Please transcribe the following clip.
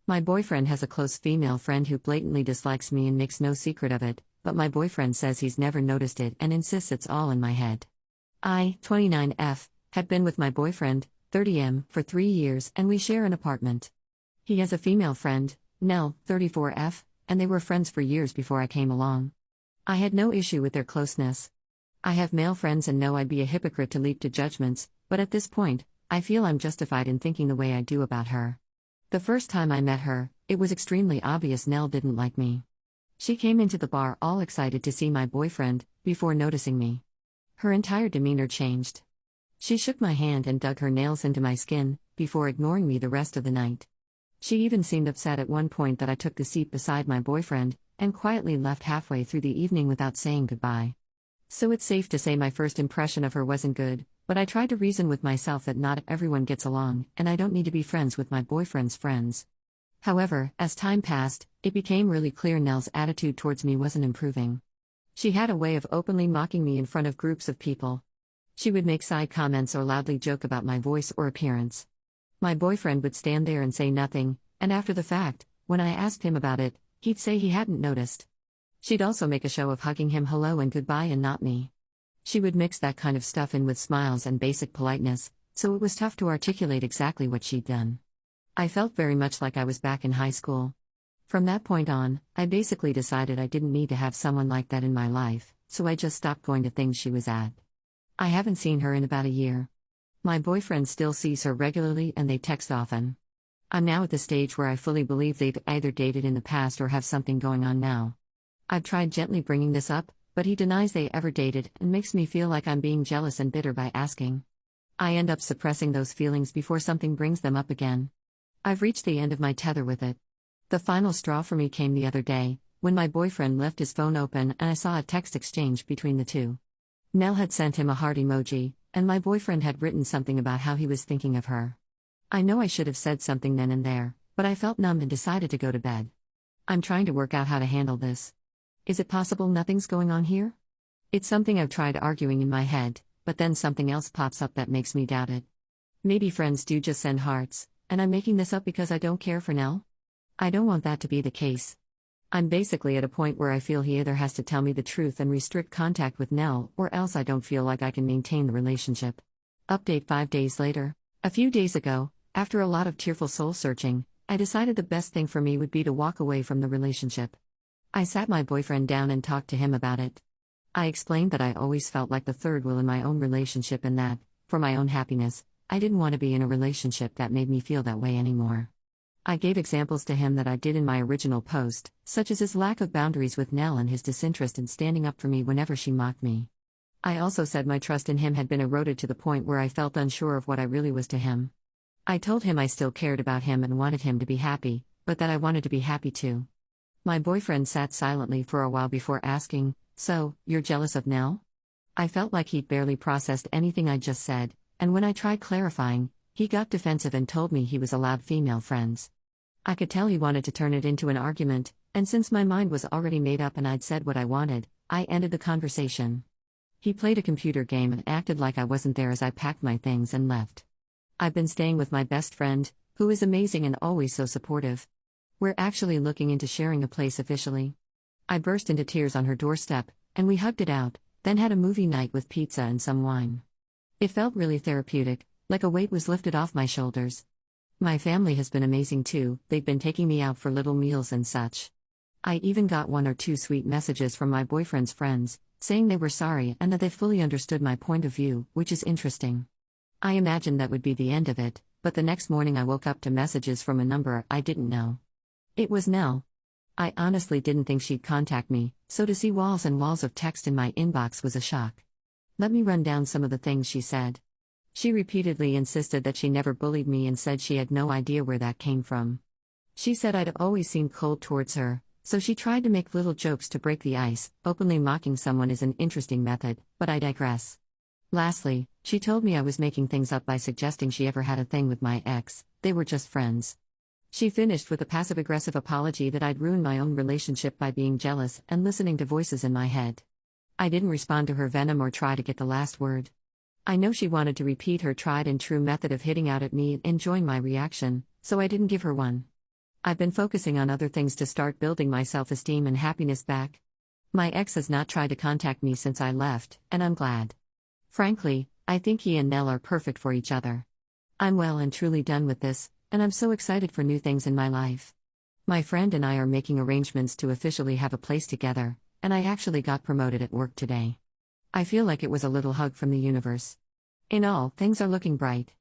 My boyfriend has a close female friend who blatantly dislikes me and makes no secret of it, but my boyfriend says he's never noticed it and insists it's all in my head. I, 29F, had been with my boyfriend, 30M, for 3 years and we share an apartment. He has a female friend, Nell, 34F, and they were friends for years before I came along. I had no issue with their closeness. I have male friends and know I'd be a hypocrite to leap to judgments, but at this point, I feel I'm justified in thinking the way I do about her. The first time I met her, it was extremely obvious Nell didn't like me. She came into the bar all excited to see my boyfriend, before noticing me. Her entire demeanor changed. She shook my hand and dug her nails into my skin, before ignoring me the rest of the night. She even seemed upset at one point that I took the seat beside my boyfriend, and quietly left halfway through the evening without saying goodbye. So it's safe to say my first impression of her wasn't good, but I tried to reason with myself that not everyone gets along, and I don't need to be friends with my boyfriend's friends. However, as time passed, it became really clear Nell's attitude towards me wasn't improving. She had a way of openly mocking me in front of groups of people. She would make side comments or loudly joke about my voice or appearance. My boyfriend would stand there and say nothing, and after the fact, when I asked him about it, he'd say he hadn't noticed. She'd also make a show of hugging him hello and goodbye and not me. She would mix that kind of stuff in with smiles and basic politeness, so it was tough to articulate exactly what she'd done. I felt very much like I was back in high school. From that point on, I basically decided I didn't need to have someone like that in my life, so I just stopped going to things she was at. I haven't seen her in about a year. My boyfriend still sees her regularly and they text often. I'm now at the stage where I fully believe they've either dated in the past or have something going on now. I've tried gently bringing this up, but he denies they ever dated and makes me feel like I'm being jealous and bitter by asking. I end up suppressing those feelings before something brings them up again. I've reached the end of my tether with it. The final straw for me came the other day, when my boyfriend left his phone open and I saw a text exchange between the two. Nell had sent him a heart emoji, and my boyfriend had written something about how he was thinking of her. I know I should have said something then and there, but I felt numb and decided to go to bed. I'm trying to work out how to handle this. Is it possible nothing's going on here? It's something I've tried arguing in my head, but then something else pops up that makes me doubt it. Maybe friends do just send hearts, and I'm making this up because I don't care for Nell? I don't want that to be the case. I'm basically at a point where I feel he either has to tell me the truth and restrict contact with Nell, or else I don't feel like I can maintain the relationship. Update 5 days later. A few days ago, after a lot of tearful soul searching, I decided the best thing for me would be to walk away from the relationship. I sat my boyfriend down and talked to him about it. I explained that I always felt like the third wheel in my own relationship and that, for my own happiness, I didn't want to be in a relationship that made me feel that way anymore. I gave examples to him that I did in my original post, such as his lack of boundaries with Nell and his disinterest in standing up for me whenever she mocked me. I also said my trust in him had been eroded to the point where I felt unsure of what I really was to him. I told him I still cared about him and wanted him to be happy, but that I wanted to be happy too. My boyfriend sat silently for a while before asking, "So, you're jealous of Nell?" I felt like he'd barely processed anything I just said, and when I tried clarifying, he got defensive and told me he was allowed female friends. I could tell he wanted to turn it into an argument, and since my mind was already made up and I'd said what I wanted, I ended the conversation. He played a computer game and acted like I wasn't there as I packed my things and left. I've been staying with my best friend, who is amazing and always so supportive. We're actually looking into sharing a place officially. I burst into tears on her doorstep, and we hugged it out, then had a movie night with pizza and some wine. It felt really therapeutic, like a weight was lifted off my shoulders. My family has been amazing too, they've been taking me out for little meals and such. I even got 1 or 2 sweet messages from my boyfriend's friends, saying they were sorry and that they fully understood my point of view, which is interesting. I imagined that would be the end of it, but the next morning I woke up to messages from a number I didn't know. It was Nell. I honestly didn't think she'd contact me, so to see walls and walls of text in my inbox was a shock. Let me run down some of the things she said. She repeatedly insisted that she never bullied me and said she had no idea where that came from. She said I'd always seemed cold towards her, so she tried to make little jokes to break the ice. Openly mocking someone is an interesting method, but I digress. Lastly, she told me I was making things up by suggesting she ever had a thing with my ex, they were just friends. She finished with a passive-aggressive apology that I'd ruined my own relationship by being jealous and listening to voices in my head. I didn't respond to her venom or try to get the last word. I know she wanted to repeat her tried-and-true method of hitting out at me and enjoying my reaction, so I didn't give her one. I've been focusing on other things to start building my self-esteem and happiness back. My ex has not tried to contact me since I left, and I'm glad. Frankly, I think he and Nell are perfect for each other. I'm well and truly done with this, and I'm so excited for new things in my life. My friend and I are making arrangements to officially have a place together, and I actually got promoted at work today. I feel like it was a little hug from the universe. In all, things are looking bright.